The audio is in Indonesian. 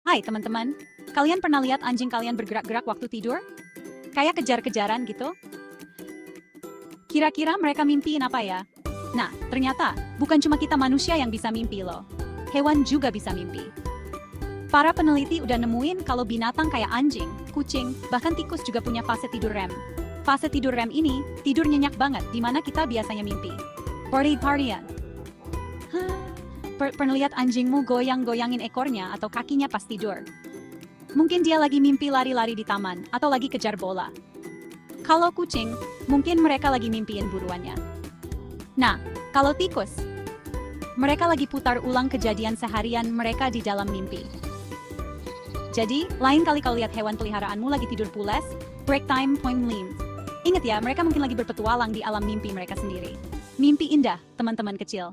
Hai teman-teman, kalian pernah lihat anjing kalian bergerak-gerak waktu tidur? Kayak kejar-kejaran gitu? Kira-kira mereka mimpiin apa ya? Nah, ternyata bukan cuma kita manusia yang bisa mimpi loh. Hewan juga bisa mimpi. Para peneliti udah nemuin kalau binatang kayak anjing, kucing, bahkan tikus juga punya fase tidur REM. Fase tidur REM ini, tidur nyenyak banget di mana kita biasanya mimpi. Party-partyan. Pernah lihat anjingmu goyang-goyangin ekornya atau kakinya pas tidur? Mungkin dia lagi mimpi lari-lari di taman atau lagi kejar bola. Kalau kucing, mungkin mereka lagi mimpiin buruannya. Nah, kalau tikus, mereka lagi putar ulang kejadian seharian mereka di dalam mimpi. Jadi, lain kali kalau lihat hewan peliharaanmu lagi tidur pules, break time point lean. Ingat ya, mereka mungkin lagi berpetualang di alam mimpi mereka sendiri. Mimpi indah, teman-teman kecil.